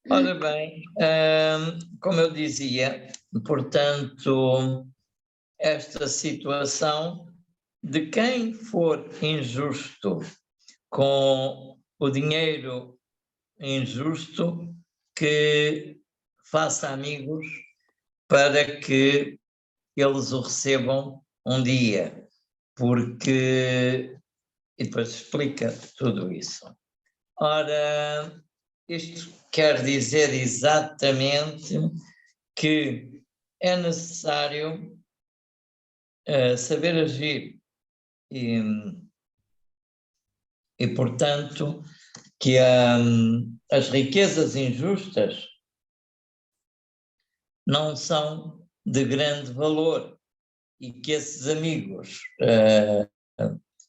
Ora bem, como eu dizia, portanto, esta situação de quem for injusto com o dinheiro injusto, que faça amigos para que eles o recebam um dia, porque... E depois explica tudo isso. Ora, isto quer dizer exatamente que é necessário saber agir e, portanto, que as riquezas injustas não são de grande valor e que esses amigos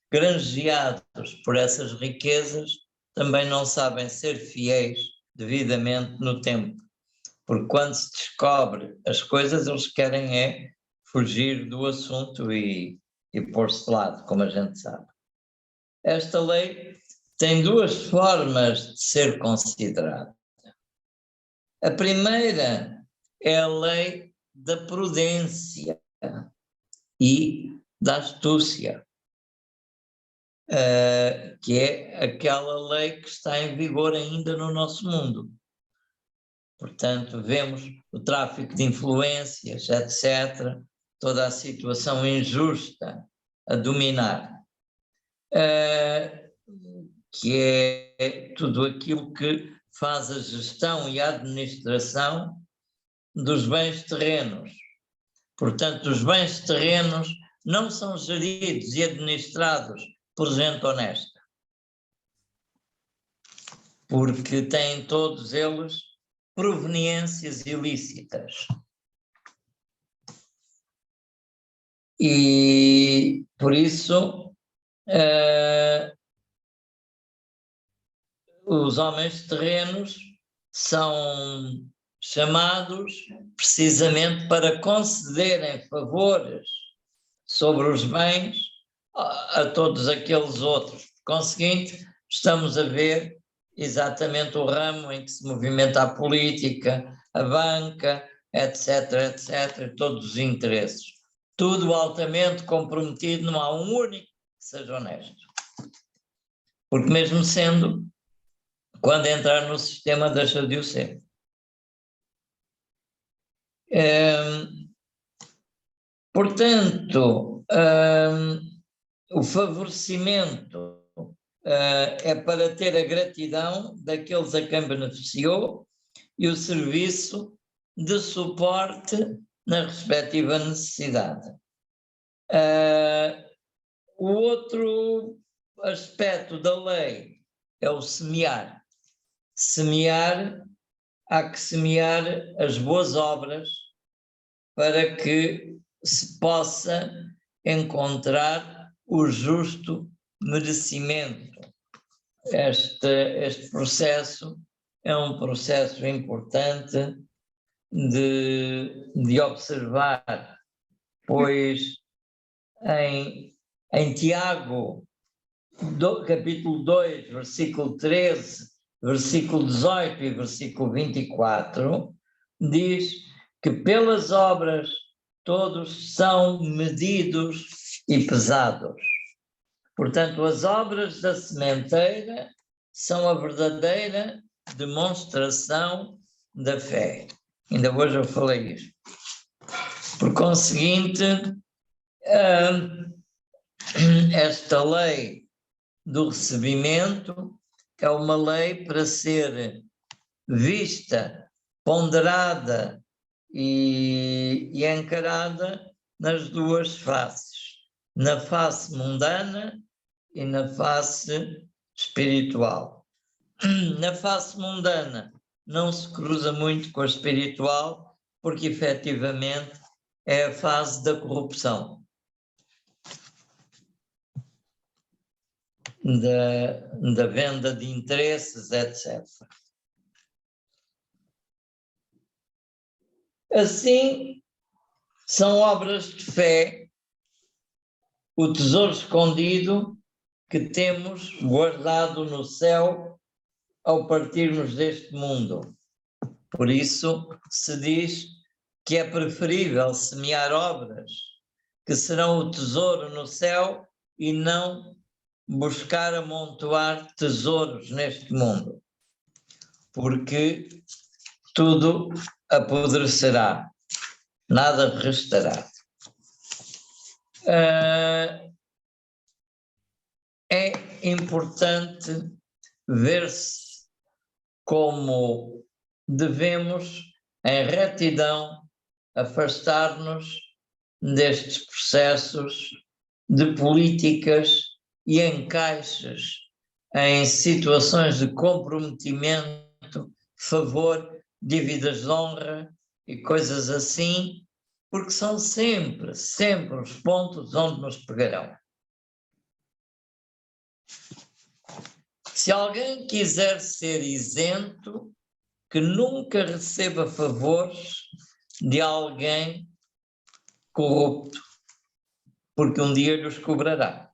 granjeados por essas riquezas também não sabem ser fiéis devidamente no tempo, porque quando se descobre as coisas eles querem é fugir do assunto e pôr-se de lado, como a gente sabe. Esta lei tem duas formas de ser considerada. A primeira é a lei da prudência e da astúcia, que é aquela lei que está em vigor ainda no nosso mundo. Portanto, vemos o tráfico de influências, etc., toda a situação injusta a dominar, que é tudo aquilo que faz a gestão e a administração dos bens terrenos. Portanto, os bens terrenos não são geridos e administrados por gente honesta, porque têm todos eles proveniências ilícitas. E, por isso, os homens terrenos são chamados precisamente para concederem favores sobre os bens a todos aqueles outros. Por conseguinte, estamos a ver exatamente o ramo em que se movimenta a política, a banca, etc., etc., todos os interesses. Tudo altamente comprometido, não há um único que seja honesto. Porque mesmo sendo, quando entrar no sistema deixa de o ser. Portanto, o favorecimento é para ter a gratidão daqueles a quem beneficiou e o serviço de suporte na respectiva necessidade. O outro aspecto da lei é o semear. Semear, há que semear as boas obras para que se possa encontrar o justo merecimento. Este processo é um processo importante de observar, pois em Tiago, capítulo 2, versículo 13, versículo 18 e versículo 24, diz que pelas obras todos são medidos e pesados. Portanto, as obras da sementeira são a verdadeira demonstração da fé. Ainda hoje eu falei isto. Por conseguinte, esta lei do recebimento é uma lei para ser vista, ponderada e encarada nas duas faces, na face mundana e na face espiritual. Na face mundana não se cruza muito com a espiritual, porque efetivamente é a fase da corrupção, da venda de interesses, etc. Assim, são obras de fé, o tesouro escondido que temos guardado no céu ao partirmos deste mundo. Por isso se diz que é preferível semear obras que serão o tesouro no céu e não buscar amontoar tesouros neste mundo, porque tudo apodrecerá, nada restará. É importante ver-se como devemos, em retidão, afastar-nos destes processos de políticas e encaixes em situações de comprometimento, favor, dívidas de honra e coisas assim, porque são sempre os pontos onde nos pegarão. Se alguém quiser ser isento, que nunca receba favores de alguém corrupto, porque um dia lhes cobrará.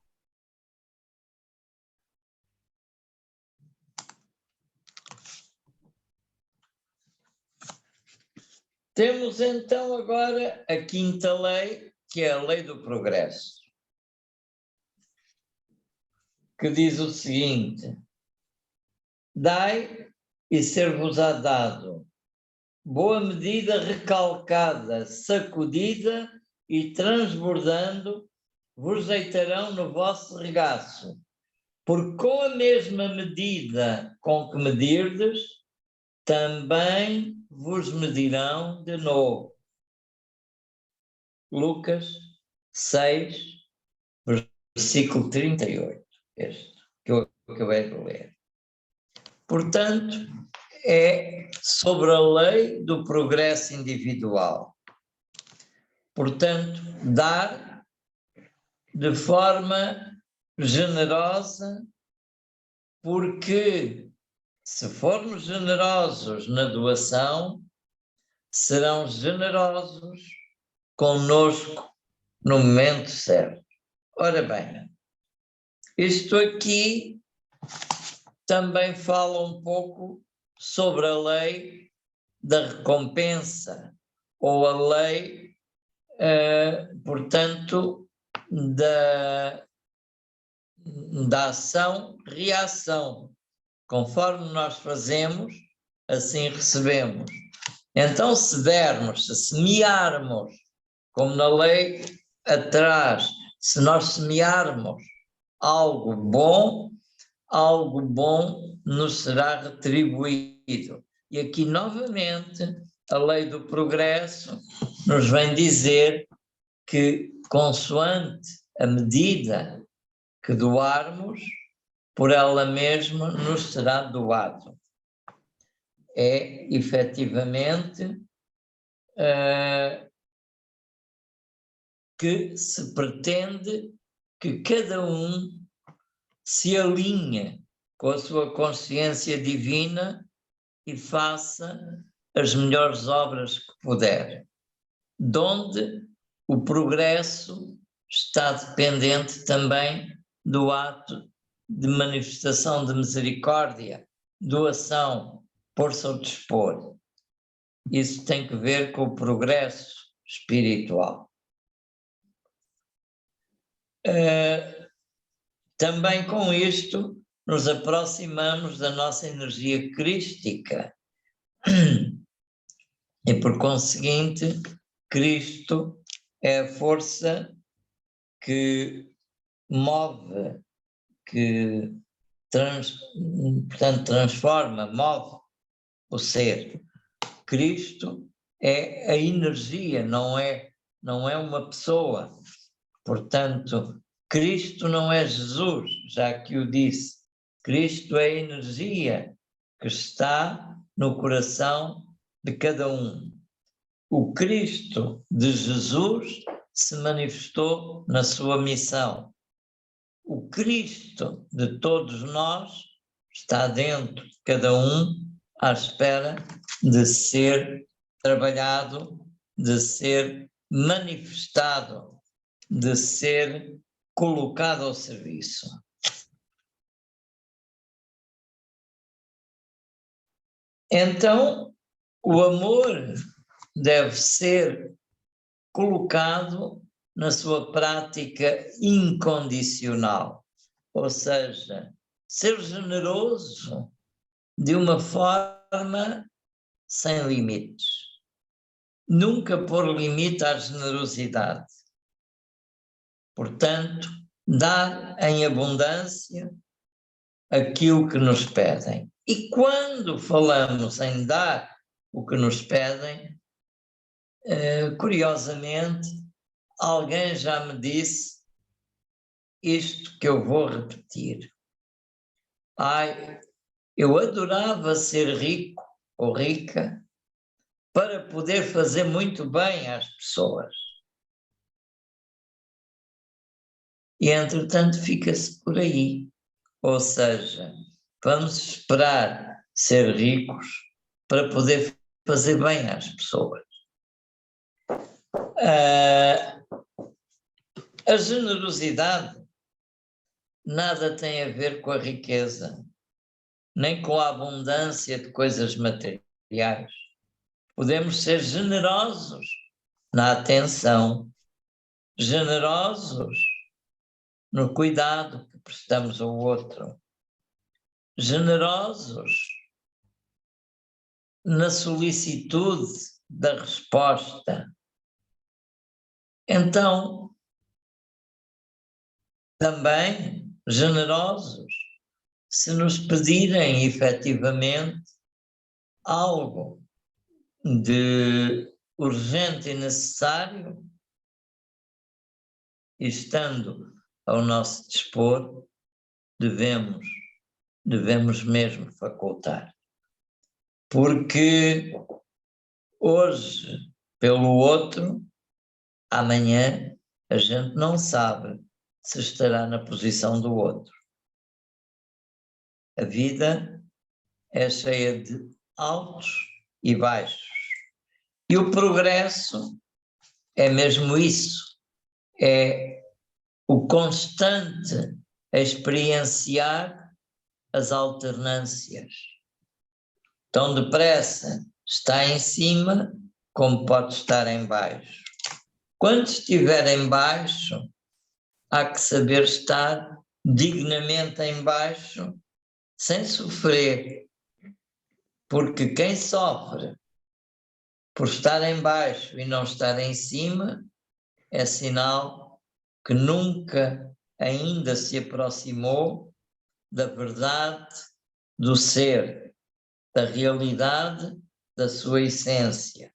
Temos então agora a quinta lei, que é a lei do progresso, que diz o seguinte: dai e ser-vos-á dado, boa medida recalcada, sacudida e transbordando, vos deitarão no vosso regaço, porque com a mesma medida com que medirdes, também vos medirão de novo. Lucas 6, versículo 38, este que eu acabei de ler. Portanto, é sobre a lei do progresso individual. Portanto, dar de forma generosa, porque se formos generosos na doação, serão generosos conosco no momento certo. Ora bem, isto aqui também fala um pouco sobre a lei da recompensa, ou a lei, portanto, da ação-reação. Conforme nós fazemos, assim recebemos. Então, se dermos, se semearmos, como na lei atrás, se nós semearmos algo bom nos será retribuído. E aqui, novamente, a lei do progresso nos vem dizer que, consoante a medida que doarmos, por ela mesma nos será doado. É, efetivamente, que se pretende que cada um se alinhe com a sua consciência divina e faça as melhores obras que puder, donde o progresso está dependente também do ato de manifestação de misericórdia, doação, pôr-se ao dispor. Isso tem que ver com o progresso espiritual. Também com isto nos aproximamos da nossa energia crística e, por conseguinte, Cristo é a força que move, que portanto transforma, move o ser. Cristo é a energia, não é uma pessoa. Portanto, Cristo não é Jesus, já que o disse. Cristo é a energia que está no coração de cada um. O Cristo de Jesus se manifestou na sua missão. O Cristo de todos nós está dentro de cada um, à espera de ser trabalhado, de ser manifestado, de ser colocado ao serviço. Então, o amor deve ser colocado na sua prática incondicional, ou seja, ser generoso de uma forma sem limites. Nunca pôr limite à generosidade. Portanto, dar em abundância aquilo que nos pedem. E quando falamos em dar o que nos pedem, curiosamente, alguém já me disse isto que eu vou repetir. Eu adorava ser rico ou rica para poder fazer muito bem às pessoas. E, entretanto, fica-se por aí. Ou seja, vamos esperar ser ricos para poder fazer bem às pessoas. A generosidade nada tem a ver com a riqueza, nem com a abundância de coisas materiais. Podemos ser generosos na atenção, generosos no cuidado que prestamos ao outro, generosos na solicitude da resposta. Então, também generosos se nos pedirem efetivamente algo de urgente e necessário, e estando ao nosso dispor, devemos mesmo facultar. Porque hoje, pelo outro, amanhã a gente não sabe se estará na posição do outro. A vida é cheia de altos e baixos. E o progresso é mesmo isso. É o constante experienciar as alternâncias. Tão depressa está em cima como pode estar em baixo. Quando estiver em baixo, há que saber estar dignamente em baixo, sem sofrer, porque quem sofre por estar em baixo e não estar em cima é sinal que nunca ainda se aproximou da verdade do ser, da realidade da sua essência.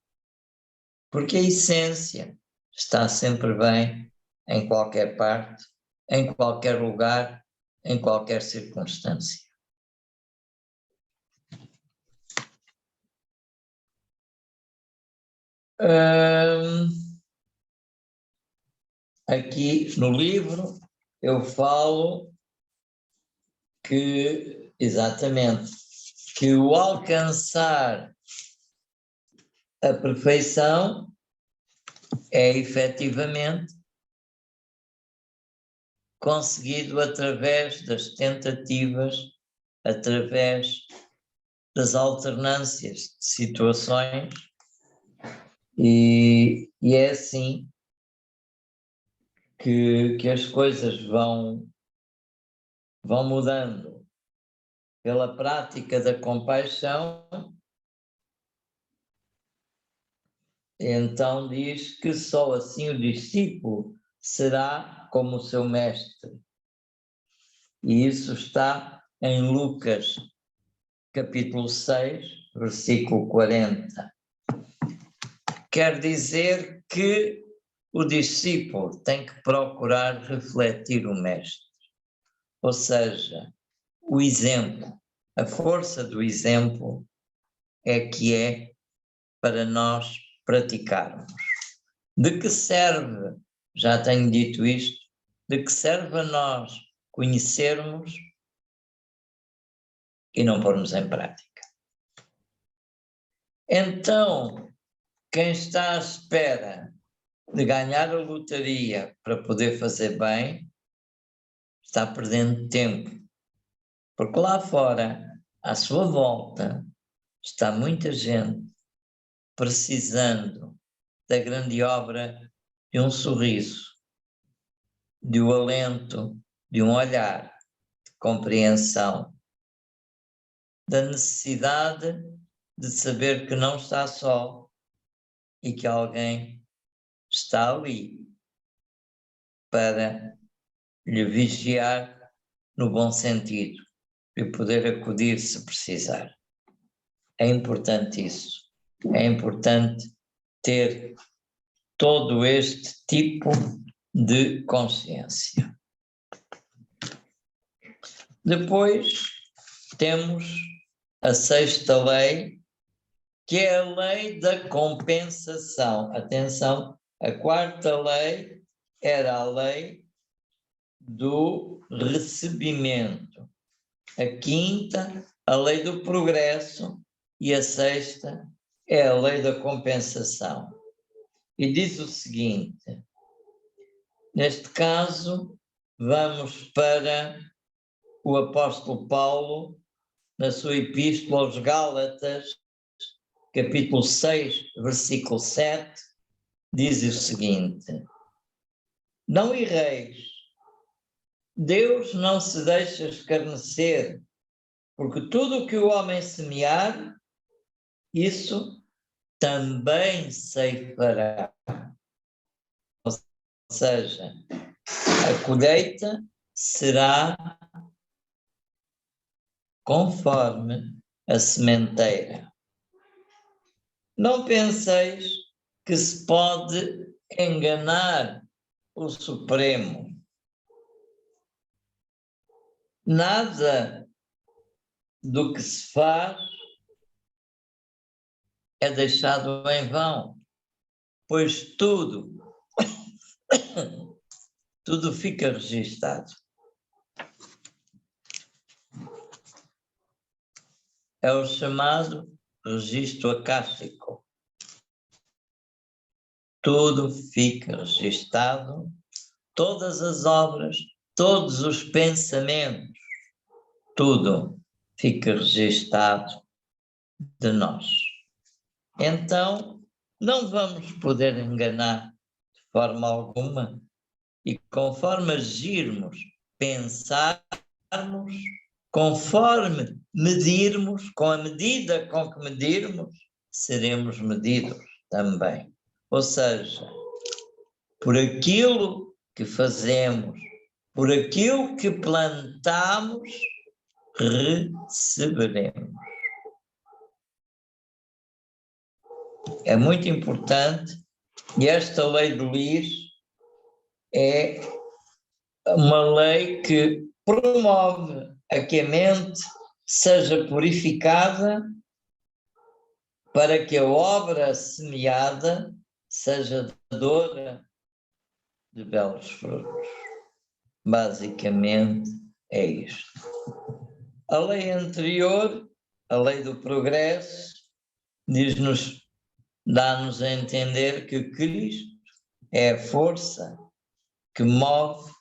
Porque a essência está sempre bem em qualquer parte, em qualquer lugar, em qualquer circunstância. Aqui no livro eu falo que, exatamente, que o alcançar a perfeição é efetivamente conseguido através das tentativas, através das alternâncias de situações, e é assim que as coisas vão mudando pela prática da compaixão. Então diz que só assim o discípulo será como o seu mestre. E isso está em Lucas, capítulo 6, versículo 40. Quer dizer que o discípulo tem que procurar refletir o mestre. Ou seja, o exemplo, a força do exemplo é que é para nós praticarmos. De que serve, já tenho dito isto, de que serve a nós conhecermos e não pormos em prática? Então, quem está à espera de ganhar a lotaria para poder fazer bem, está perdendo tempo. Porque lá fora, à sua volta, está muita gente precisando da grande obra de um sorriso, de um alento, de um olhar, de compreensão, da necessidade de saber que não está só e que alguém está ali para lhe vigiar no bom sentido e poder acudir se precisar. É importante isso. É importante ter todo este tipo de consciência. Depois temos a sexta lei, que é a lei da compensação. Atenção, a quarta lei era a lei do recebimento. A quinta, a lei do progresso, e a sexta é a lei da compensação. E diz o seguinte: neste caso, vamos para o apóstolo Paulo, na sua epístola aos Gálatas, capítulo 6, versículo 7, diz o seguinte: não erreis, Deus não se deixa escarnecer, porque tudo o que o homem semear, isso também ceifará. Ou seja, a colheita será conforme a sementeira. Não penseis que se pode enganar o Supremo. Nada do que se faz é deixado em vão, pois tudo fica registado. É o chamado registro acástico. Tudo fica registado, todas as obras, todos os pensamentos, tudo fica registado de nós. Então, não vamos poder enganar de forma alguma, e conforme agirmos, pensarmos, conforme medirmos, com a medida com que medirmos, seremos medidos também. Ou seja, por aquilo que fazemos, por aquilo que plantamos, receberemos. É muito importante, e esta lei do LIS é uma lei que promove a que a mente seja purificada para que a obra semeada seja dadora de belos frutos. Basicamente é isto. A lei anterior, a lei do progresso, dá-nos a entender que Cristo é a força que move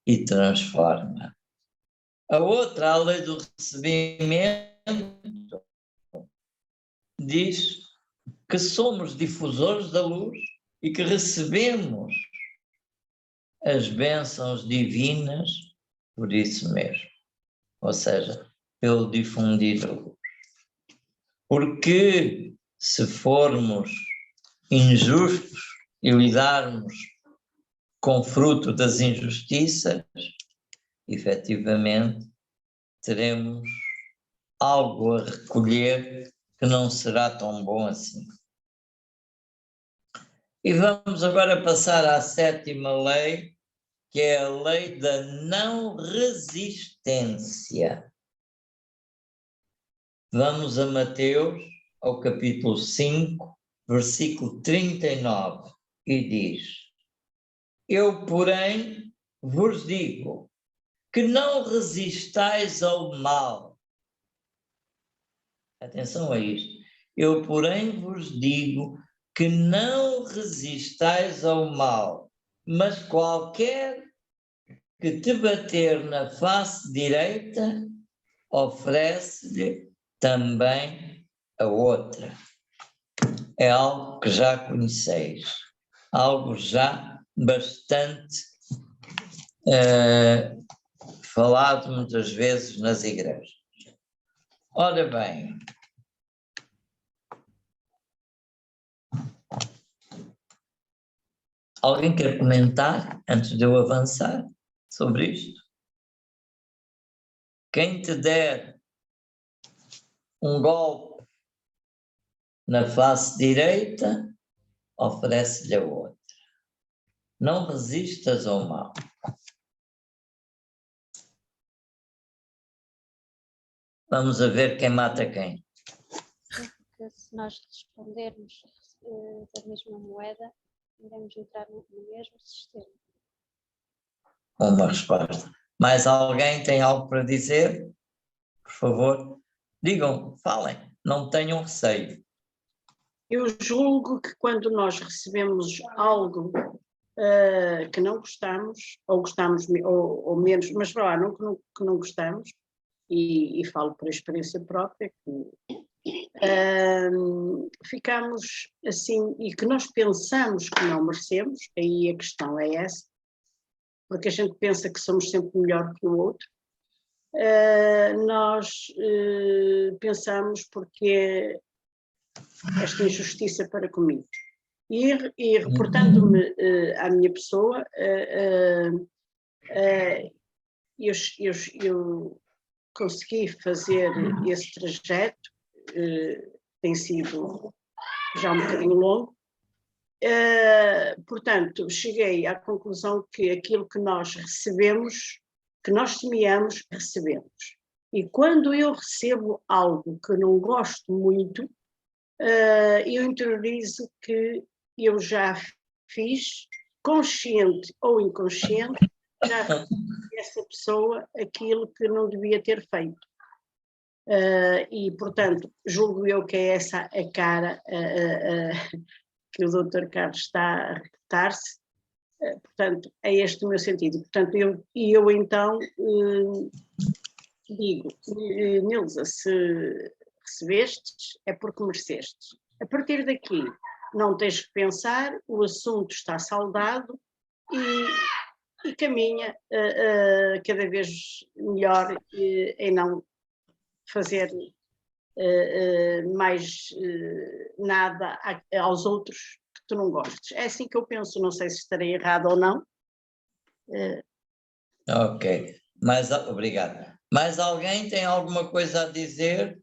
e transforma. A outra, a lei do recebimento, diz que somos difusores da luz e que recebemos as bênçãos divinas por isso mesmo, ou seja, pelo difundir a luz. Porque se formos injustos e lidarmos com fruto das injustiças, efetivamente teremos algo a recolher que não será tão bom assim. E vamos agora passar à sétima lei, que é a lei da não resistência. Vamos a Mateus, ao capítulo 5, versículo 39, e diz: eu, porém, vos digo que não resistais ao mal. Atenção a isto. Eu, porém, vos digo que não resistais ao mal, mas qualquer que te bater na face direita, oferece-lhe também a outra. é algo que já conheceis, algo já bastante falado muitas vezes nas igrejas. Ora bem, alguém quer comentar antes de eu avançar sobre isto? Quem te der um golpe na face direita, oferece-lhe a outra. Não resistas ao mal. Vamos a ver quem mata quem. Porque se nós respondermos da mesma moeda, iremos entrar no mesmo sistema. Uma resposta. Mais alguém tem algo para dizer? Por favor, digam, falem, não tenham receio. Eu julgo que quando nós recebemos algo que não gostamos, ou gostamos ou menos, mas para lá, não, que não gostamos, e falo por experiência própria, que ficamos assim, e que nós pensamos que não merecemos, aí a questão é essa, porque a gente pensa que somos sempre melhor que o outro. Nós pensamos porque esta injustiça para comigo. E reportando-me à minha pessoa, eu consegui fazer esse trajeto, tem sido já um bocadinho longo. Portanto, cheguei à conclusão que aquilo que nós recebemos, que nós semeamos, recebemos. E quando eu recebo algo que não gosto muito, eu interiorizo que eu já fiz, consciente ou inconsciente, já fiz essa pessoa aquilo que não devia ter feito. E, portanto, julgo eu que é essa a cara que o Dr. Carlos está a repetir-se. Portanto, é este o meu sentido. Portanto, eu então digo, Nilza, se recebestes, é porque merecestes. A partir daqui, não tens que pensar, o assunto está saldado e caminha cada vez melhor em não fazer mais nada aos outros que tu não gostes. É assim que eu penso, não sei se estarei errado ou não. Ok, obrigado. Mais alguém tem alguma coisa a dizer?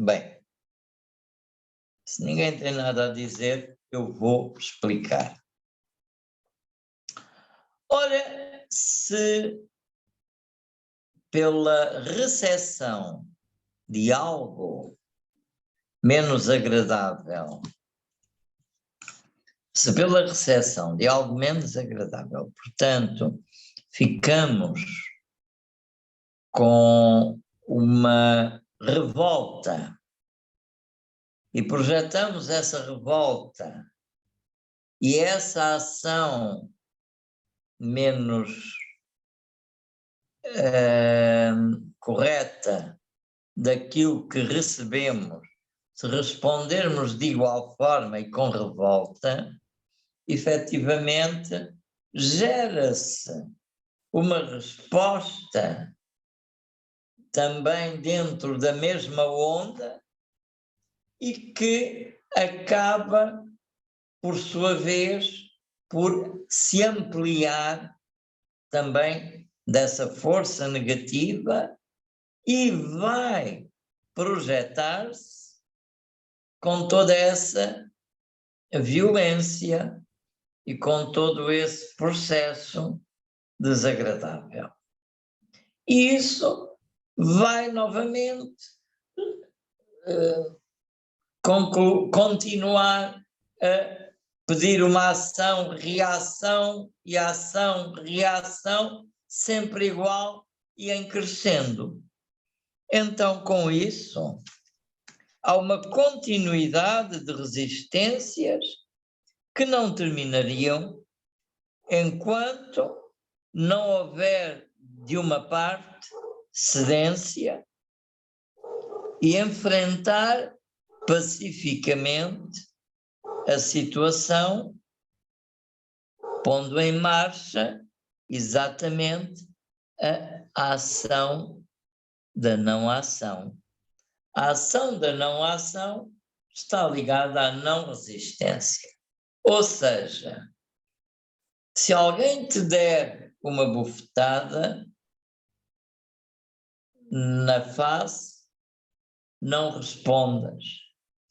Bem, se ninguém tem nada a dizer, eu vou explicar. Ora, se pela recepção de algo menos agradável, se pela recepção de algo menos agradável, portanto, ficamos com uma revolta e projetamos essa revolta e essa ação menos correta daquilo que recebemos, se respondermos de igual forma e com revolta, efetivamente gera-se uma resposta também dentro da mesma onda e que acaba, por sua vez, por se ampliar também dessa força negativa e vai projetar-se com toda essa violência e com todo esse processo desagradável. E isso vai novamente continuar a pedir uma ação, reação e ação, reação, sempre igual e em crescendo. Então, com isso, há uma continuidade de resistências que não terminariam enquanto não houver de uma parte cedência e enfrentar pacificamente a situação, pondo em marcha exatamente a ação da não ação. A ação da não ação está ligada à não resistência. Ou seja, se alguém te der uma bufetada na face, não respondas,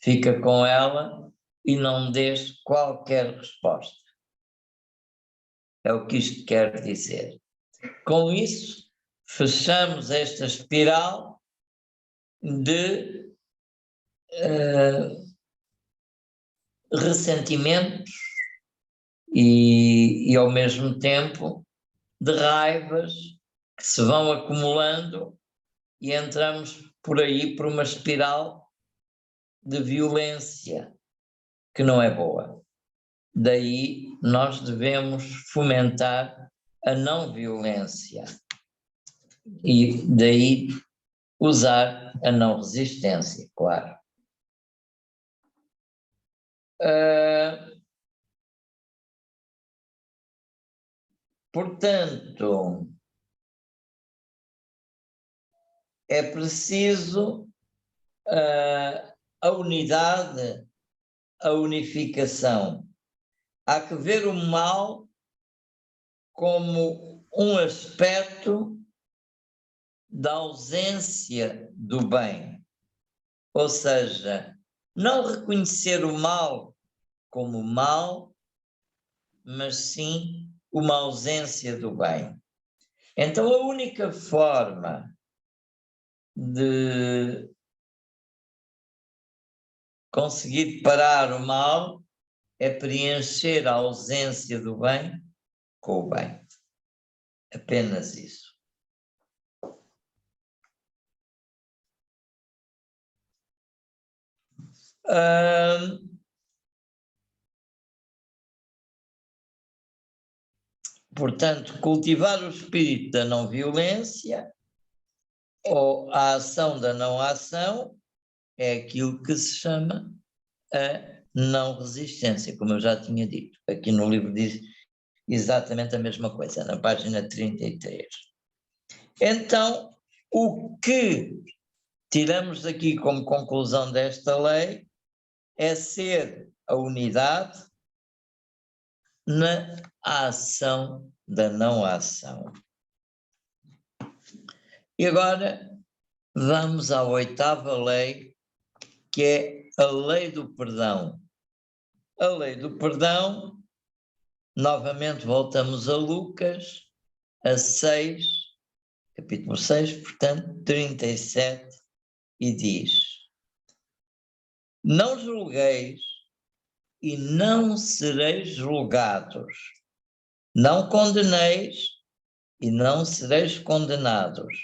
fica com ela e não dês qualquer resposta. É o que isto quer dizer. Com isso, fechamos esta espiral de ressentimentos e ao mesmo tempo de raivas que se vão acumulando e entramos por aí por uma espiral de violência que não é boa. Daí nós devemos fomentar a não violência e daí usar a não resistência, claro. Portanto, é preciso a unidade, a unificação. Há que ver o mal como um aspecto da ausência do bem. Ou seja, não reconhecer o mal como mal, mas sim uma ausência do bem. Então a única forma de conseguir parar o mal é preencher a ausência do bem com o bem. Apenas isso. Portanto, cultivar o espírito da não violência ou a ação da não ação é aquilo que se chama a não resistência, como eu já tinha dito. Aqui no livro diz exatamente a mesma coisa, na página 33. Então, o que tiramos daqui como conclusão desta lei é ser a unidade na ação da não ação. E agora vamos à 8ª lei, que é a lei do perdão. A lei do perdão, novamente voltamos a Lucas, a 6, capítulo 6, portanto, 37, e diz: não julgueis e não sereis julgados, não condeneis e não sereis condenados,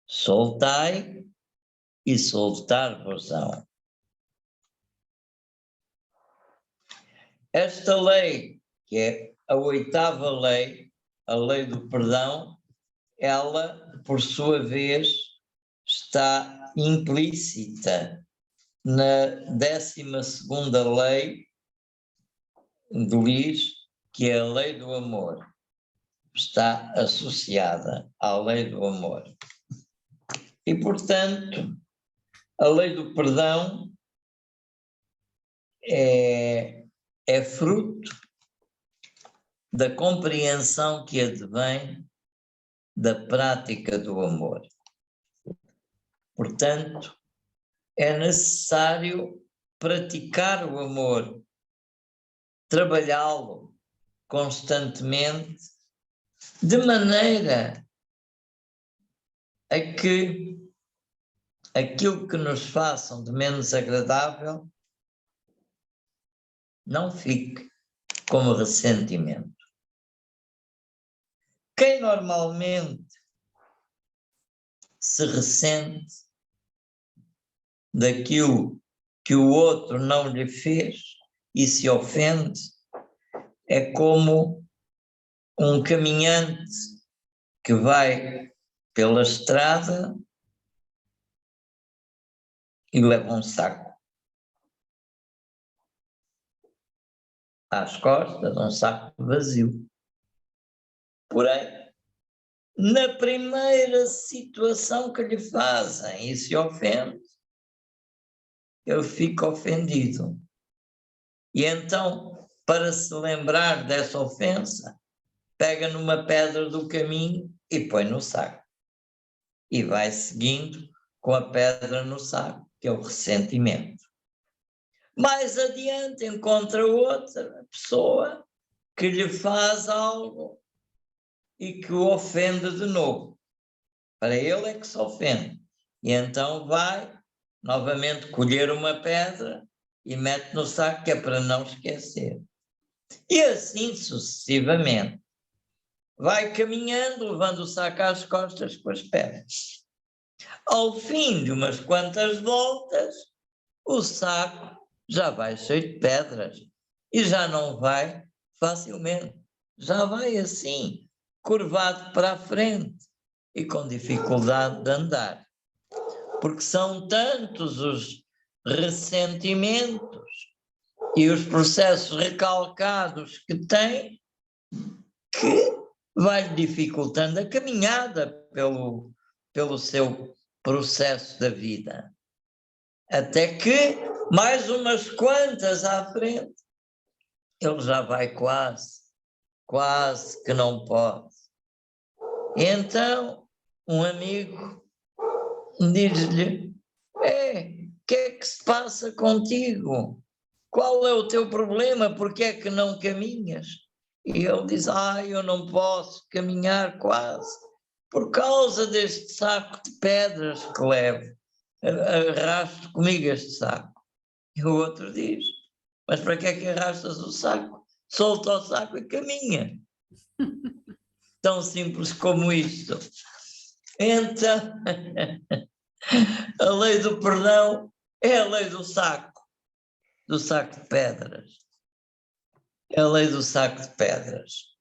soltai e soltar-vos-ão. Esta lei, que é a 8ª lei, a lei do perdão, ela, por sua vez, está implícita na 12ª lei do Luís, que é a lei do amor. Está associada à lei do amor. E, portanto, a lei do perdão é fruto da compreensão que advém da prática do amor. Portanto, é necessário praticar o amor, trabalhá-lo constantemente, de maneira a que aquilo que nos façam de menos agradável não fique como ressentimento. Quem normalmente se ressente daquilo que o outro não lhe fez e se ofende, é como um caminhante que vai pela estrada e leva um saco às costas, um saco vazio. Porém, na primeira situação que lhe fazem e se ofende, ele fica ofendido. E então, para se lembrar dessa ofensa, pega numa pedra do caminho e põe no saco. E vai seguindo com a pedra no saco, que é o ressentimento. Mais adiante encontra outra pessoa que lhe faz algo e que o ofende de novo. Para ele é que se ofende. E então vai novamente colher uma pedra e mete no saco, que é para não esquecer. E assim sucessivamente. Vai caminhando, levando o saco às costas com as pedras. Ao fim de umas quantas voltas, o saco já vai cheio de pedras e já não vai facilmente. Já vai assim, curvado para a frente e com dificuldade de andar. Porque são tantos os ressentimentos e os processos recalcados que tem que vai dificultando a caminhada pelo seu processo da vida. Até que, mais umas quantas à frente, ele já vai quase que não pode. Então, um amigo diz-lhe: o que é que se passa contigo? Qual é o teu problema? Por que é que não caminhas? E ele diz: eu não posso caminhar quase, por causa deste saco de pedras que levo. Arrasto comigo este saco. E o outro diz: mas para que é que arrastas o saco? Solta o saco e caminha. Tão simples como isto. Então, a lei do perdão é a lei do saco de pedras. É a lei do saco de pedras.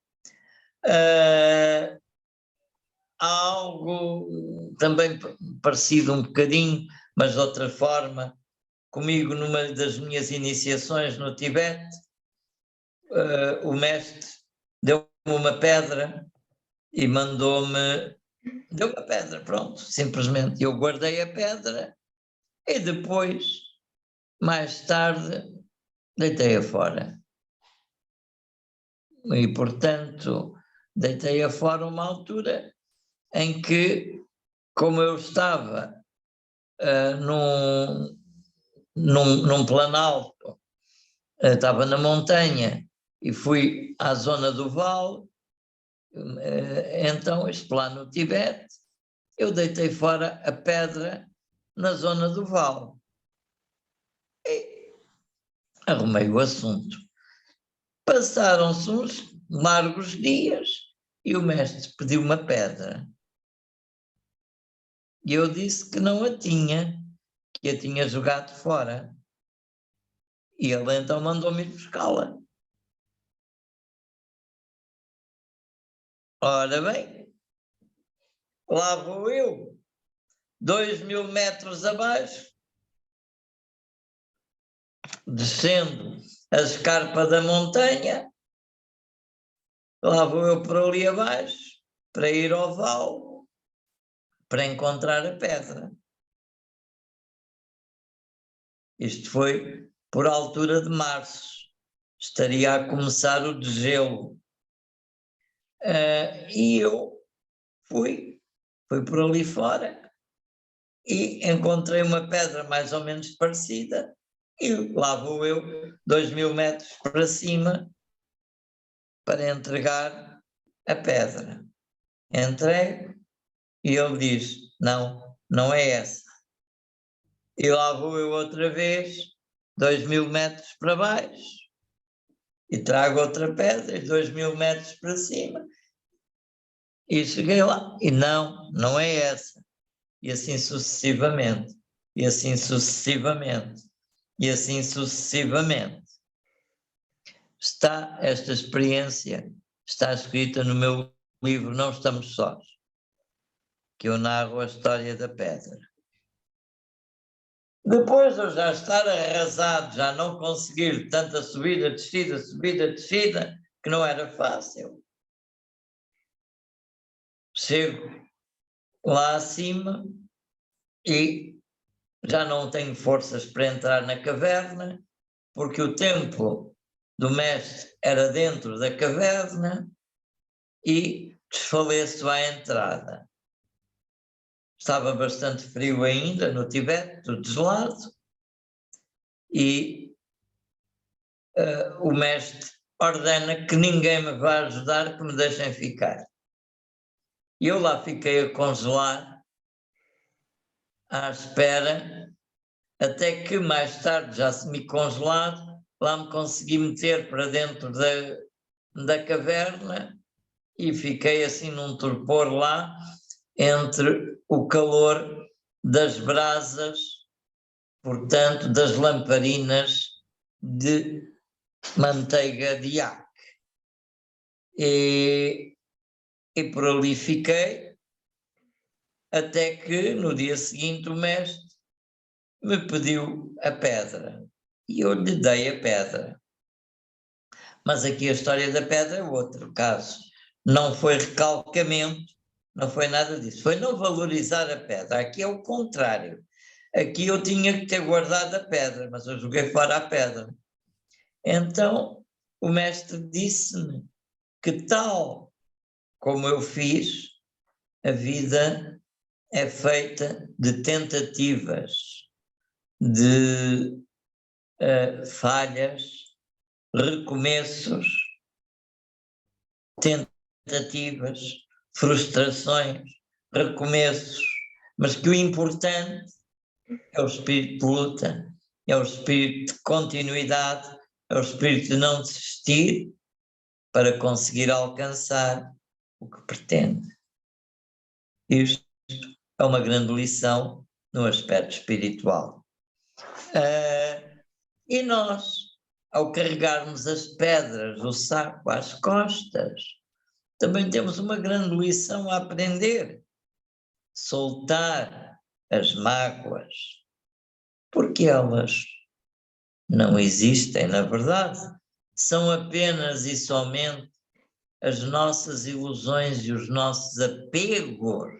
Há algo também parecido um bocadinho, mas de outra forma, comigo numa das minhas iniciações no Tibete, o mestre deu-me uma pedra e mandou-me, deu uma pedra, pronto, simplesmente. Eu guardei a pedra e depois, mais tarde, deitei-a fora. E, portanto, deitei-a fora uma altura em que, como eu estava num planalto, estava na montanha e fui à zona do vale, então, este lá no Tibete, eu deitei fora a pedra na zona do vale. E arrumei o assunto. Passaram-se uns largos dias e o mestre pediu uma pedra. E eu disse que não a tinha, que a tinha jogado fora. E ele então mandou-me ir buscá-la. Ora bem, lá vou eu, 2.000 metros abaixo, descendo a escarpa da montanha, lá vou eu por ali abaixo, para ir ao vale, para encontrar a pedra. Isto foi por altura de março, estaria a começar o degelo. E eu fui por ali fora e encontrei uma pedra mais ou menos parecida e lá vou eu, 2.000 metros para cima, para entregar a pedra. Entrego e ele diz: não é essa. E lá vou eu outra vez, 2.000 metros para baixo, e trago outra pedra, 2.000 metros para cima, e cheguei lá, e não é essa. E assim sucessivamente, e assim sucessivamente, e assim sucessivamente. Está esta experiência está escrita no meu livro Não Estamos Sós, que eu narro a história da pedra. Depois de eu já estar arrasado, já não conseguir tanta subida, descida, que não era fácil. Chego lá acima e já não tenho forças para entrar na caverna, porque o templo do mestre era dentro da caverna e desfaleço à entrada. Estava bastante frio ainda no Tibete, tudo gelado, e o mestre ordena que ninguém me vá ajudar, que me deixem ficar. E eu lá fiquei a congelar, à espera, até que mais tarde, já semi-congelado, lá me consegui meter para dentro da caverna e fiquei assim num torpor lá, entre o calor das brasas, portanto, das lamparinas de manteiga de iaque. E por ali fiquei, até que no dia seguinte o mestre me pediu a pedra e eu lhe dei a pedra. Mas aqui a história da pedra é outro caso. Não foi recalcamento, não foi nada disso. Foi não valorizar a pedra. Aqui é o contrário. Aqui eu tinha que ter guardado a pedra, mas eu joguei fora a pedra. Então o mestre disse-me que, tal como eu fiz, a vida é feita de tentativas, de falhas, recomeços, tentativas, frustrações, recomeços, mas que o importante é o espírito de luta, é o espírito de continuidade, é o espírito de não desistir para conseguir alcançar o que pretende. Isto é uma grande lição no aspecto espiritual. E nós, ao carregarmos as pedras, o saco às costas, também temos uma grande lição a aprender. Soltar as mágoas, porque elas não existem, na verdade. São apenas e somente as nossas ilusões e os nossos apegos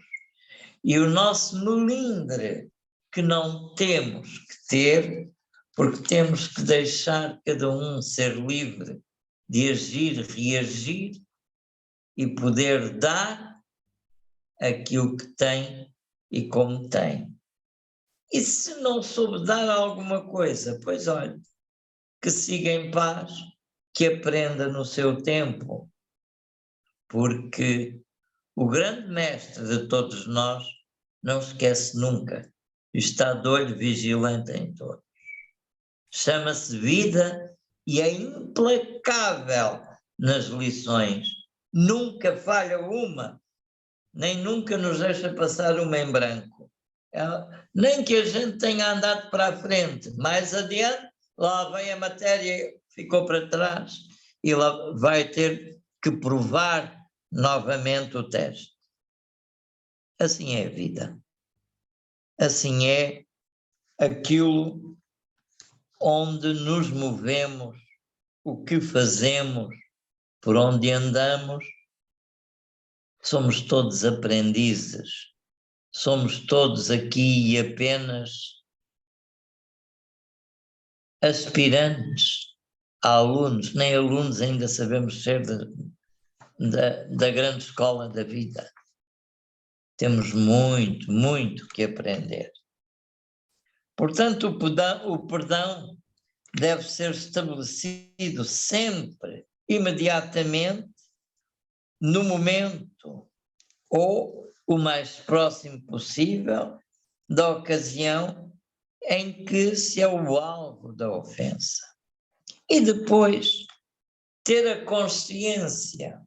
e o nosso melindre que não temos que ter, porque temos que deixar cada um ser livre de agir, reagir e poder dar aquilo que tem e como tem. E se não soube dar alguma coisa, pois olha, que siga em paz, que aprenda no seu tempo, porque o grande mestre de todos nós não esquece nunca, está de olho vigilante em todos. Chama-se vida e é implacável nas lições, nunca falha uma, nem nunca nos deixa passar uma em branco. Nem que a gente tenha andado para a frente, mais adiante, lá vem a matéria, ficou para trás, e lá vai ter que provar novamente o teste. Assim é a vida. Assim é aquilo onde nos movemos, o que fazemos, por onde andamos. Somos todos aprendizes, somos todos aqui apenas aspirantes a alunos, nem alunos ainda sabemos ser da grande escola da vida. Temos muito, muito que aprender. Portanto, o perdão deve ser estabelecido sempre, imediatamente, no momento ou o mais próximo possível da ocasião em que se é o alvo da ofensa. E depois ter a consciência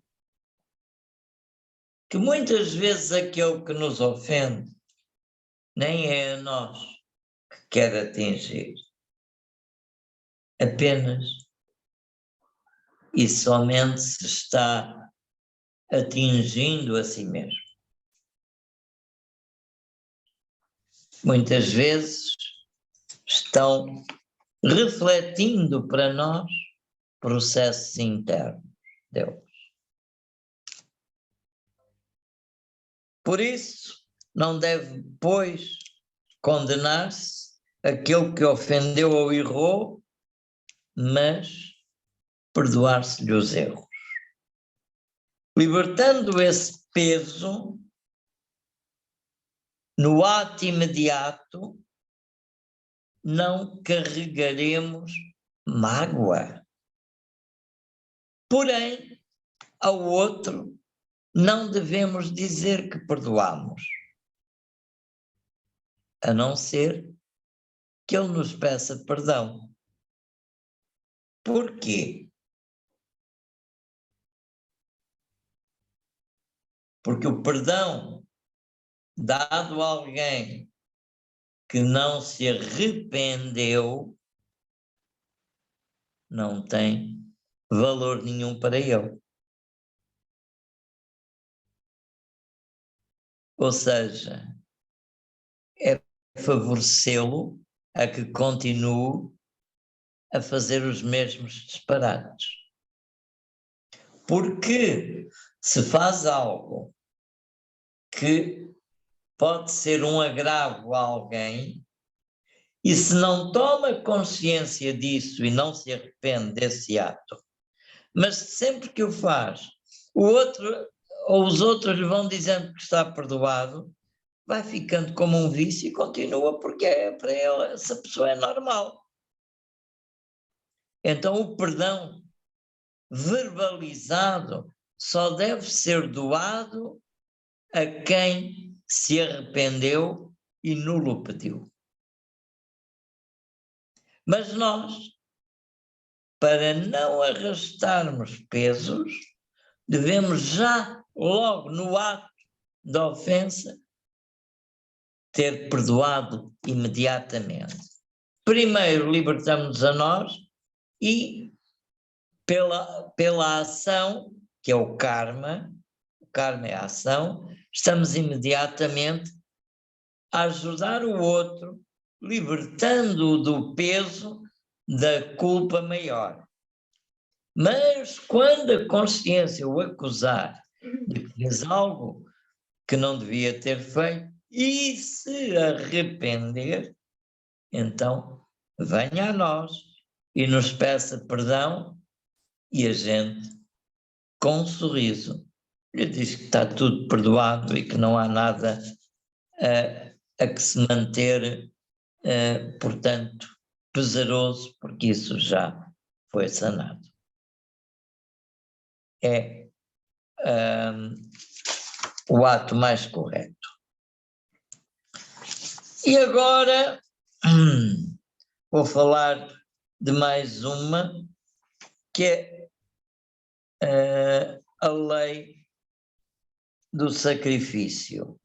que muitas vezes aquele que nos ofende nem é a nós que quer atingir. Apenas e somente se está atingindo a si mesmo. Muitas vezes estão refletindo para nós processos internos deles. Por isso, não deve, pois, condenar-se aquele que ofendeu ou errou, mas perdoar-se-lhe os erros. Libertando esse peso, no ato imediato, não carregaremos mágoa. Porém, ao outro, não devemos dizer que perdoamos, a não ser que ele nos peça perdão. Por quê? Porque o perdão dado a alguém que não se arrependeu não tem valor nenhum para ele. Ou seja, é favorecê-lo a que continue a fazer os mesmos disparates. Porque se faz algo que pode ser um agravo a alguém, e se não toma consciência disso e não se arrepende desse ato, mas sempre que o faz, o outro ou os outros lhe vão dizendo que está perdoado, vai ficando como um vício e continua, porque para ele essa pessoa é normal. Então o perdão verbalizado só deve ser doado a quem se arrependeu e nulo pediu. Mas nós, para não arrastarmos pesos, devemos já, logo no ato da ofensa, ter perdoado imediatamente. Primeiro libertamos-nos a nós e pela ação, que é o karma é a ação, estamos imediatamente a ajudar o outro, libertando-o do peso da culpa maior. Mas quando a consciência o acusar de que fez algo que não devia ter feito e se arrepender, então venha a nós e nos peça perdão e a gente, com um sorriso, lhe diz que está tudo perdoado e que não há nada a que se manter, portanto, pesaroso, porque isso já foi sanado. É o ato mais correto. E agora vou falar de mais uma, que é a lei do sacrifício.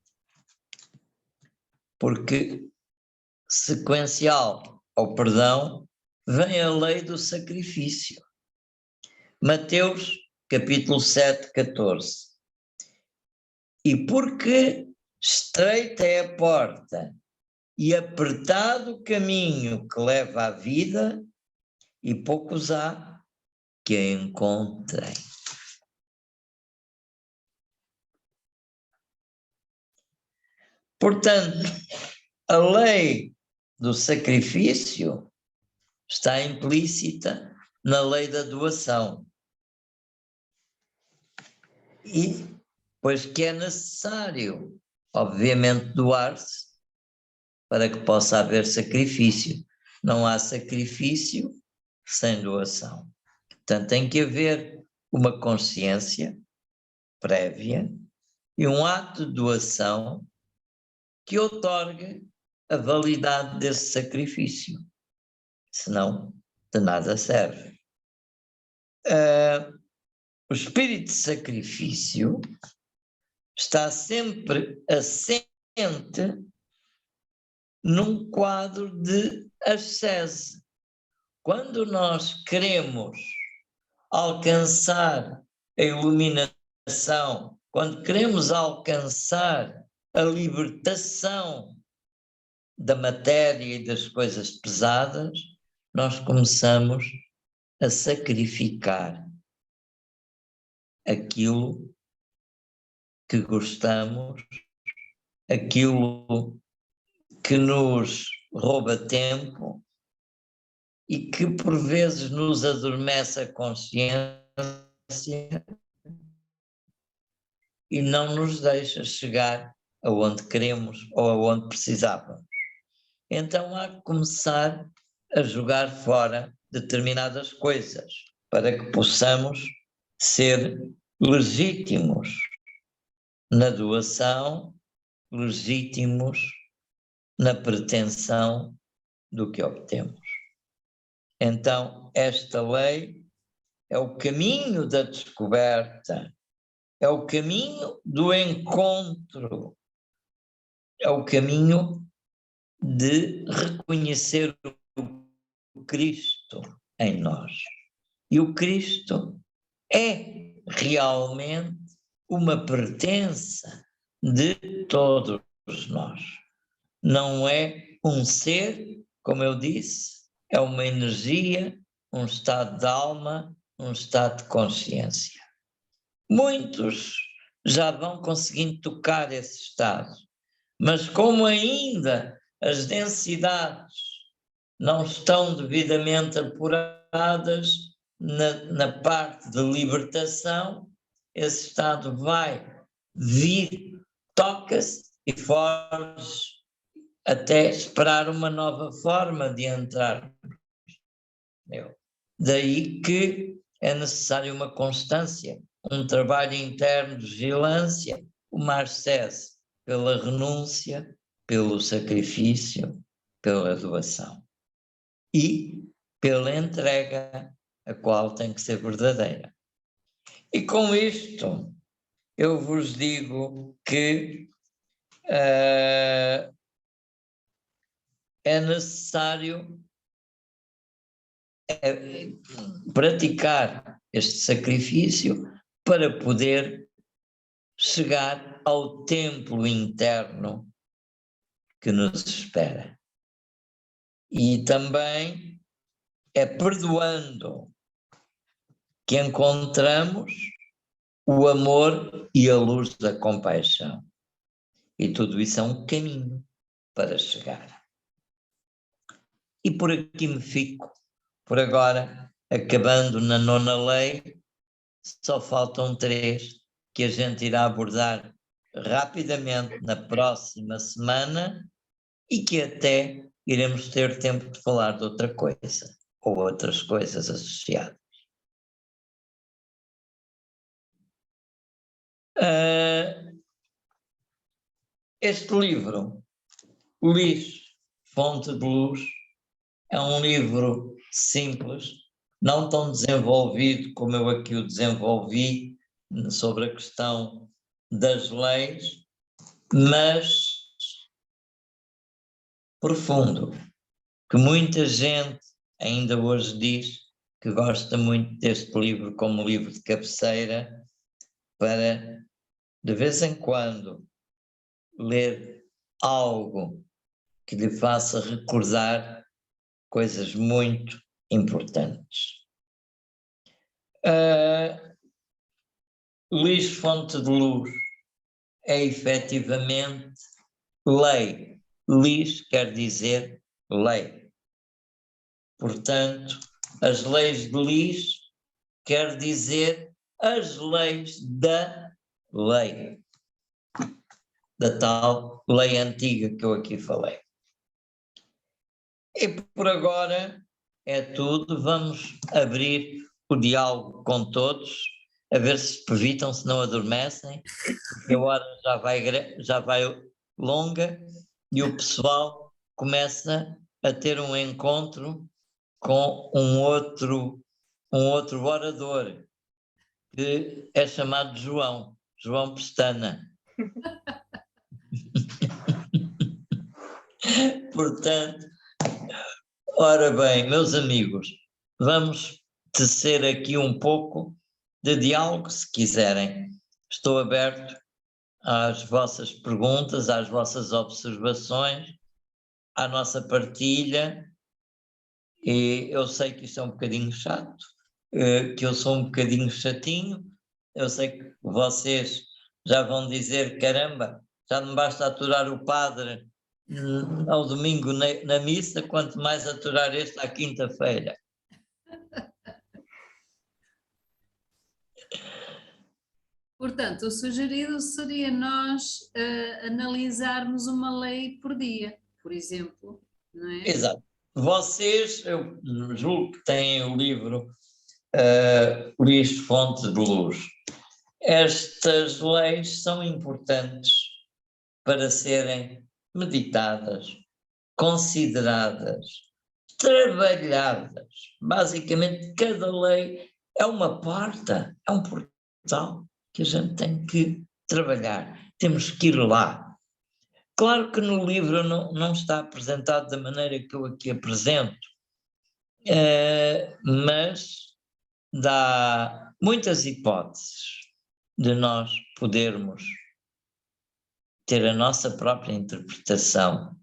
Porque sequencial ao perdão vem a lei do sacrifício. Mateus, capítulo 7, 14. E porque estreita é a porta e apertado o caminho que leva à vida, e poucos há que a encontrem. Portanto, a lei do sacrifício está implícita na lei da doação. E pois que é necessário, obviamente, doar-se para que possa haver sacrifício. Não há sacrifício sem doação. Portanto, tem que haver uma consciência prévia e um ato de doação que outorgue a validade desse sacrifício. Senão, de nada serve. O espírito de sacrifício está sempre assente num quadro de ascese. Quando nós queremos alcançar a iluminação quando queremos alcançar a libertação da matéria e das coisas pesadas, nós começamos a sacrificar aquilo que gostamos, aquilo que nos rouba tempo e que por vezes nos adormece a consciência e não nos deixa chegar aonde queremos ou aonde precisávamos. Então há que começar a jogar fora determinadas coisas para que possamos ser legítimos na doação, legítimos na pretensão do que obtemos. Então, esta lei é o caminho da descoberta, é o caminho do encontro, é o caminho de reconhecer o Cristo em nós. E o Cristo é realmente uma pertença de todos nós. Não é um ser, como eu disse, é uma energia, um estado de alma, um estado de consciência. Muitos já vão conseguindo tocar esse estado, mas como ainda as densidades não estão devidamente apuradas na parte de libertação, esse estado vai vir, toca-se e foge até esperar uma nova forma de entrar. Daí que é necessário uma constância, um trabalho interno de vigilância, uma ascese pela renúncia, pelo sacrifício, pela doação e pela entrega, a qual tem que ser verdadeira. E com isto eu vos digo que é necessário praticar este sacrifício para poder chegar ao templo interno que nos espera. E também é perdoando que encontramos o amor e a luz da compaixão. E tudo isso é um caminho para chegar. E por aqui me fico. Por agora, acabando na 9ª lei, só faltam 3 que a gente irá abordar rapidamente na próxima semana e que até iremos ter tempo de falar de outra coisa ou outras coisas associadas. Este livro, Lixo, Fonte de Luz, é um livro simples, não tão desenvolvido como eu aqui o desenvolvi sobre a questão das leis, mas profundo, que muita gente ainda hoje diz que gosta muito deste livro como livro de cabeceira para, de vez em quando, ler algo que lhe faça recordar coisas muito importantes. Lixo, Fonte de Luz é efetivamente lei. Lixo quer dizer lei. Portanto, as leis de lixo quer dizer as leis da lei, da tal lei antiga que eu aqui falei. E por agora é tudo. Vamos abrir o diálogo com todos, a ver se evitam, se não adormecem, porque a hora já vai longa e o pessoal começa a ter um encontro com um outro orador, que é chamado João Pestana. Portanto, ora bem, meus amigos, vamos tecer aqui um pouco de diálogo, se quiserem. estou aberto às vossas perguntas, às vossas observações, à nossa partilha, e eu sei que isto é um bocadinho chato, que eu sou um bocadinho chatinho, eu sei que vocês já vão dizer, caramba, já não basta aturar o padre ao domingo na missa, quanto mais aturar este à quinta-feira. Portanto, o sugerido seria nós analisarmos uma lei por dia, por exemplo, não é? Exato. Vocês, eu julgo que têm o livro Luís Fonte de Luz. Estas leis são importantes para serem meditadas, consideradas, trabalhadas. Basicamente, cada lei é uma porta, é um portal que a gente tem que trabalhar. Temos que ir lá. Claro que no livro não está apresentado da maneira que eu aqui apresento, mas dá muitas hipóteses de nós podermos ter a nossa própria interpretação.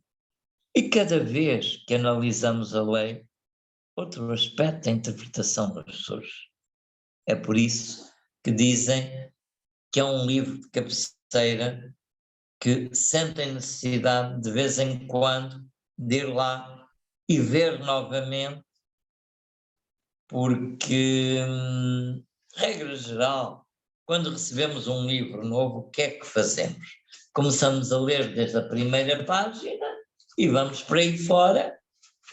E cada vez que analisamos a lei, outro aspecto da interpretação nos surge. É por isso que dizem que é um livro de cabeceira que sentem necessidade de vez em quando de ir lá e ver novamente, porque, regra geral, quando recebemos um livro novo, o que é que fazemos? Começamos a ler desde a primeira página e vamos para aí fora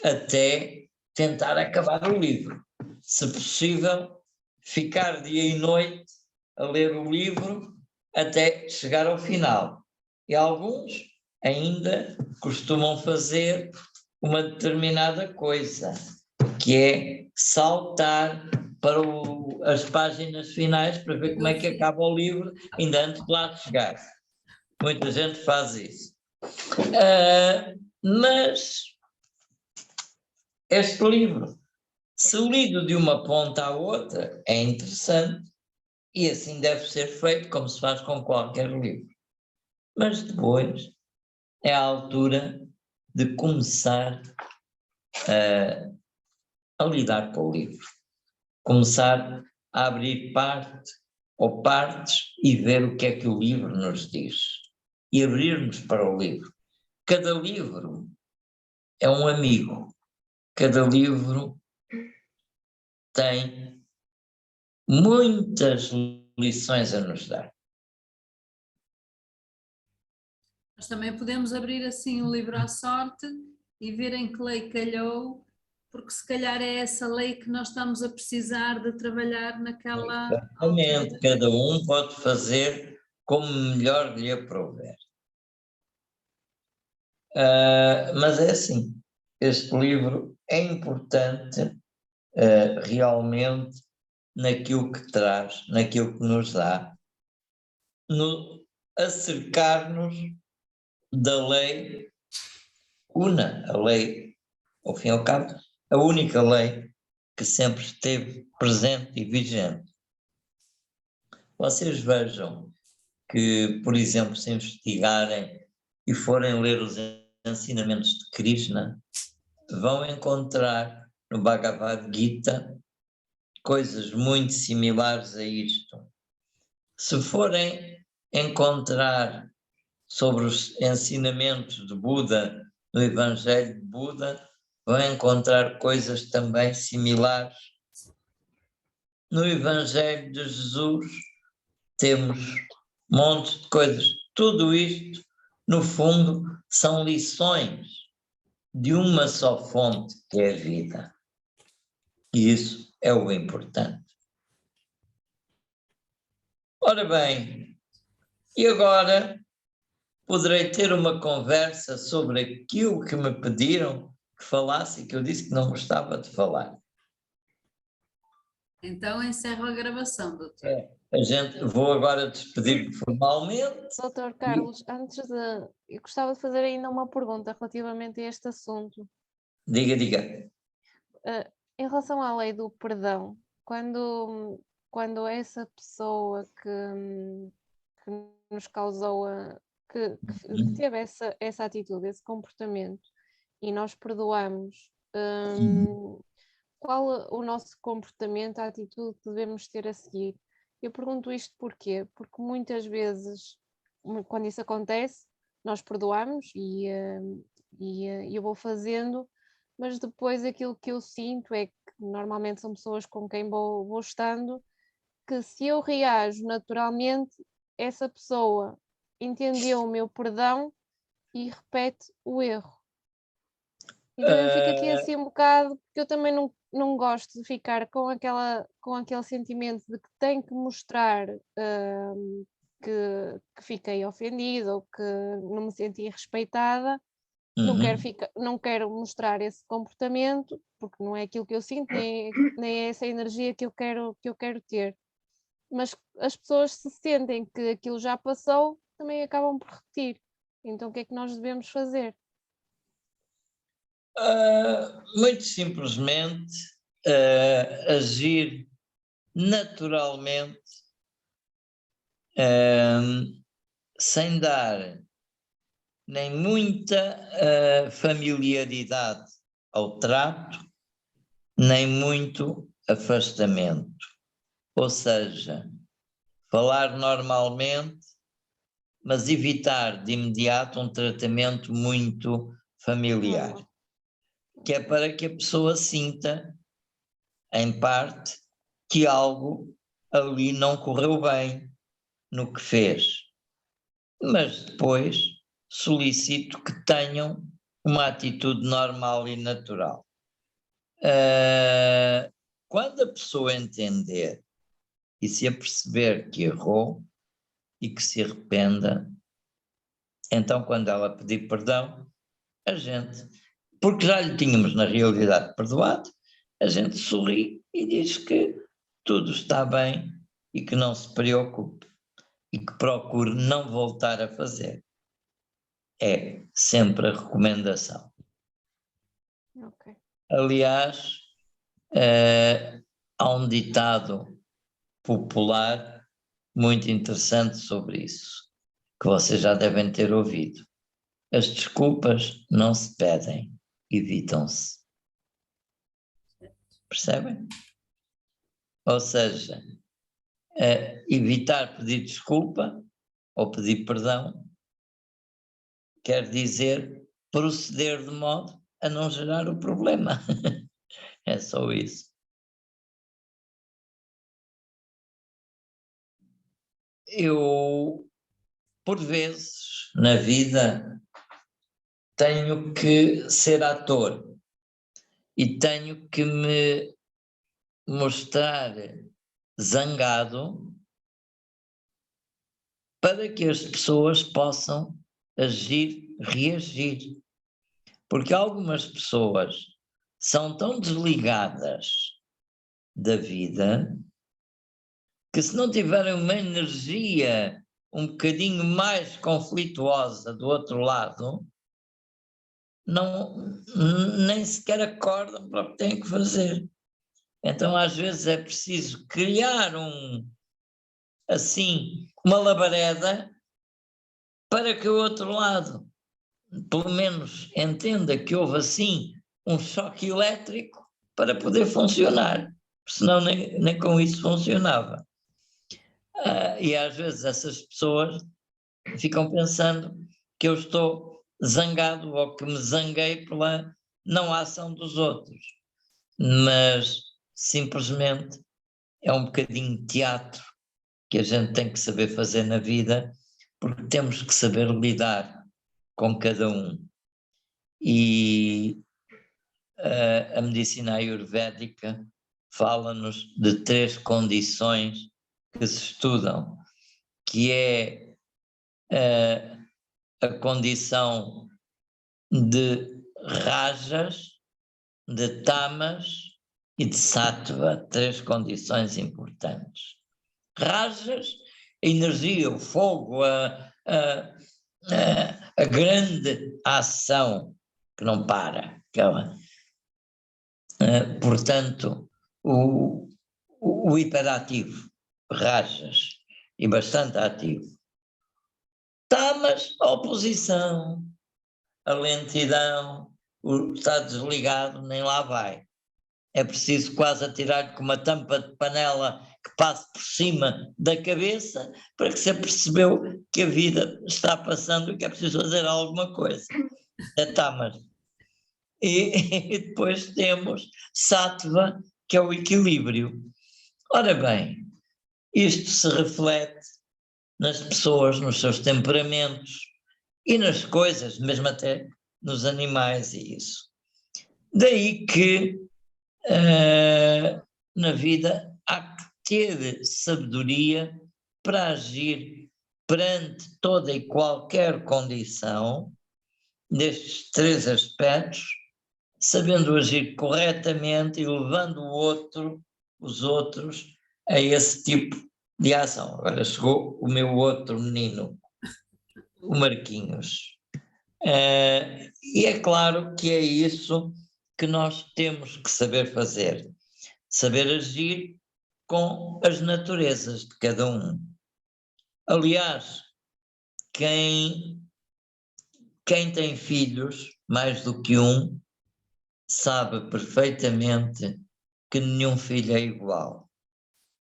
até tentar acabar o livro. Se possível, ficar dia e noite a ler o livro até chegar ao final. E alguns ainda costumam fazer uma determinada coisa, que é saltar para as páginas finais para ver como é que acaba o livro, ainda antes de lá chegar. Muita gente faz isso. Mas este livro, se lido de uma ponta à outra, é interessante, e assim deve ser feito, como se faz com qualquer livro. Mas depois é a altura de começar a lidar com o livro. Começar a abrir parte ou partes e ver o que é que o livro nos diz. E abrirmos para o livro. Cada livro é um amigo. Cada livro tem muitas lições a nos dar. Nós também podemos abrir assim o livro à sorte e ver em que lei calhou, porque se calhar é essa lei que nós estamos a precisar de trabalhar naquela Exatamente, altura. cada um pode fazer como melhor lhe aprouver. Mas é assim, este livro é importante realmente naquilo que traz, naquilo que nos dá, no acercar-nos da lei una, a lei, ao fim e ao cabo, a única lei que sempre esteve presente e vigente. Vocês vejam que, por exemplo, se investigarem e forem ler os ensinamentos de Krishna, vão encontrar no Bhagavad Gita coisas muito similares a isto. Se forem encontrar sobre os ensinamentos de Buda no Evangelho de Buda, vão encontrar coisas também similares. No Evangelho de Jesus temos montes de coisas. Tudo isto, no fundo, são lições de uma só fonte, que é a vida. E isso é o importante. Ora bem, e agora poderei ter uma conversa sobre aquilo que me pediram que falasse e que eu disse que não gostava de falar. Então encerro a gravação, doutor. Vou agora despedir-me formalmente. Doutor Carlos, eu gostava de fazer ainda uma pergunta relativamente a este assunto. Diga. Em relação à lei do perdão, quando essa pessoa nos causou, que teve essa atitude, esse comportamento, e nós perdoamos, qual o nosso comportamento, a atitude que devemos ter a seguir? Eu pergunto isto porquê? Porque muitas vezes, quando isso acontece, nós perdoamos e eu vou fazendo, mas depois aquilo que eu sinto é que normalmente são pessoas com quem vou estando, que se eu reajo naturalmente, essa pessoa entendeu o meu perdão e repete o erro. Então eu fico aqui assim um bocado, porque eu também não gosto de ficar com aquele sentimento de que tenho que mostrar que fiquei ofendida ou que não me senti respeitada. Não quero mostrar esse comportamento, porque não é aquilo que eu sinto, nem é essa energia que eu quero ter. Mas as pessoas, se sentem que aquilo já passou, também acabam por repetir. Então o que é que nós devemos fazer? Muito simplesmente agir naturalmente, sem dar nem muita familiaridade ao trato, nem muito afastamento. Ou seja, falar normalmente, mas evitar de imediato um tratamento muito familiar, que é para que a pessoa sinta, em parte, que algo ali não correu bem no que fez. Mas depois solicito que tenham uma atitude normal e natural. Quando a pessoa entender e se aperceber que errou e que se arrependa, então quando ela pedir perdão, a gente, porque já lhe tínhamos na realidade perdoado, a gente sorri e diz que tudo está bem e que não se preocupe e que procure não voltar a fazer. É sempre a recomendação. Okay. Aliás, há um ditado popular muito interessante sobre isso, que vocês já devem ter ouvido. As desculpas não se pedem, evitam-se. Percebem? Ou seja, evitar pedir desculpa ou pedir perdão quer dizer proceder de modo a não gerar o problema. É só isso. Eu, por vezes, na vida, tenho que ser ator e tenho que me mostrar zangado para que as pessoas possam agir, reagir. Porque algumas pessoas são tão desligadas da vida que, se não tiverem uma energia um bocadinho mais conflituosa do outro lado, nem sequer acordam para o que têm que fazer. Então, às vezes, é preciso criar uma labareda para que o outro lado, pelo menos, entenda que houve assim um choque elétrico para poder funcionar, senão nem com isso funcionava. E às vezes essas pessoas ficam pensando que eu estou zangado ou que me zanguei pela não ação dos outros, mas simplesmente é um bocadinho de teatro que a gente tem que saber fazer na vida, porque temos que saber lidar com cada um. E a medicina ayurvédica fala-nos de 3 condições que se estudam, que é a condição de rajas, de tamas e de sattva, 3 condições importantes. Rajas, a energia, o fogo, a grande ação que não para. Portanto, o hiperativo, rajas, e bastante ativo. Mas a oposição, a lentidão, o estar desligado, nem lá vai. É preciso quase atirar-lhe com uma tampa de panela que passe por cima da cabeça para que se apercebeu que a vida está passando e que é preciso fazer alguma coisa. É tamas. E depois temos sattva, que é o equilíbrio. Ora bem, isto se reflete nas pessoas, nos seus temperamentos e nas coisas, mesmo até nos animais e isso. Daí que na vida há que ter sabedoria para agir perante toda e qualquer condição destes 3 aspectos, sabendo agir corretamente e levando os outros a esse tipo de ação. Agora chegou o meu outro menino, o Marquinhos. E é claro que é isso que nós temos que saber fazer, saber agir com as naturezas de cada um. Aliás, quem tem filhos, mais do que um, sabe perfeitamente que nenhum filho é igual.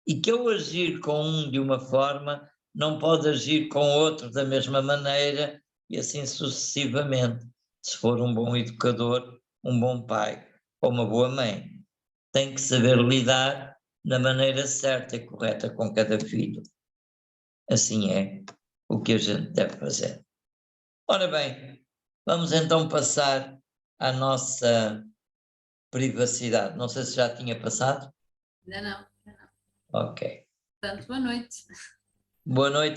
E que ao agir com um de uma forma, não pode agir com outro da mesma maneira e assim sucessivamente. Se for um bom educador, um bom pai ou uma boa mãe, tem que saber lidar da maneira certa e correta com cada filho. Assim é o que a gente deve fazer. Ora bem, vamos então passar à nossa privacidade. Não sei se já tinha passado. Ainda não. Ok. Portanto, boa noite. Boa noite.